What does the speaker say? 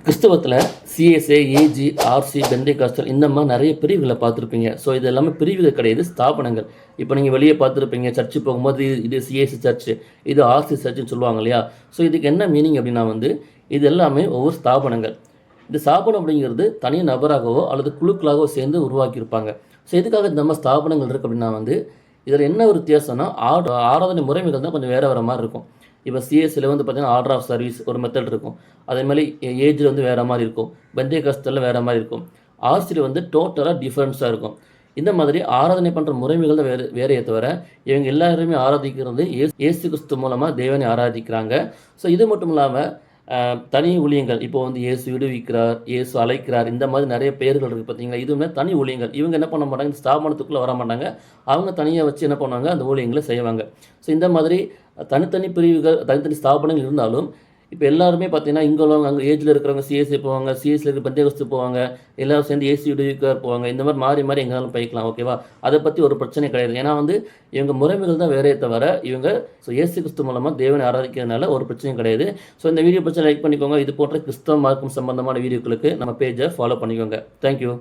கிறிஸ்தவத்தில் CSA, AG, RC, பெந்தேகாஸ்டல் இந்த மாதிரி நிறைய பிரிவுகளை பார்த்துருப்பீங்க. ஸோ இது எல்லாமே பிரிவுகள் கிடையாது, ஸ்தாபனங்கள். இப்போ நீங்கள் வெளியே பார்த்துருப்பீங்க, சர்ச்சு போகும்போது இது சிஎஸ்சி சர்ச்சு, இது ஆர்சி சர்ச்சுன்னு சொல்லுவாங்க இல்லையா? ஸோ இதுக்கு என்ன மீனிங் அப்படின்னா இது எல்லாமே ஒவ்வொரு ஸ்தாபனங்கள். இந்த ஸ்தாபனம் அப்படிங்கிறது தனி நபராகவோ அல்லது குழுக்களாகவோ சேர்ந்து உருவாக்கியிருப்பாங்க. ஸோ எதுக்காக இந்த மாதிரி ஸ்தாபனங்கள் இருக்குது அப்படின்னா இதில் என்ன ஒரு வித்தியாசம்னா ஆராதனை முறைமைகள் தான் கொஞ்சம் வேறு வேறு மாதிரி இருக்கும். இப்போ சிஎஸ்சியில் பார்த்தீங்கன்னா ஆர்டர் ஆஃப் சர்வீஸ் ஒரு மெத்தட் இருக்கும். அதேமாதிரி ஏஜில் வேறு மாதிரி இருக்கும். பெந்தேகாஸ்டலில் வேறு மாதிரி இருக்கும். ஆர்சியில் டோட்டலாக டிஃப்ரென்ஸாக இருக்கும். இந்த மாதிரி ஆராதனை பண்ணுற முறைமைகள் தான் வேறையே தவிர இவங்க எல்லாருமே ஆராதிக்கிறது இயேசு கிறிஸ்து மூலமாக தேவனை ஆராதிக்கிறாங்க. ஸோ இது மட்டும் இல்லாமல் தனி ஊழியங்கள் இப்போ இயேசு விடுவிக்கிறார், இயேசு அழைக்கிறார், இந்த மாதிரி நிறைய பெயர்கள் இருக்குது பார்த்தீங்களா? இதுவுமே தனி ஊழியங்கள். இவங்க என்ன பண்ண மாட்டாங்க, இந்த ஸ்தாபனத்துக்குள்ளே வர மாட்டாங்க. அவங்க தனியாக வச்சு என்ன பண்ணுவாங்க, அந்த ஊழியங்களை செய்வாங்க. ஸோ இந்த மாதிரி தனித்தனி பிரிவுகள், தனித்தனி ஸ்தாபனங்கள் இருந்தாலும் இப்போ எல்லாருமே பார்த்தீங்கன்னா இங்கே உள்ளவங்க அங்கே ஏஜில் இருக்கிறவங்க சிஎஸ்சி போவாங்க, சிஎஸ்சியில் இருக்கிற பெந்தேகோஸ்து போவாங்க, எல்லோரும் சேர்ந்து ஏசி விடுவிக்கார் போவாங்க. இந்த மாதிரி மாறி மாறி எங்கேனாலும் போய்க்கலாம், ஓகேவா? அதை பற்றி ஒரு பிரச்சனை கிடையாது. ஏன்னா இவங்க முறைமைகள் தான் வேறே தவிர இவங்க இயேசு கிறிஸ்து மூலமாக தேவனை ஆராதிக்கிறதுனால ஒரு பிரச்சனையும் கிடையாது. ஸோ இந்த வீடியோ பிரச்சனை லைக் பண்ணிக்கோங்க. இது போன்ற கிறிஸ்தவ மார்க்கம் சம்பந்தமான வீடியோக்களுக்கு நம்ம பேஜை ஃபாலோ பண்ணிக்கோங்க. தேங்க்யூ.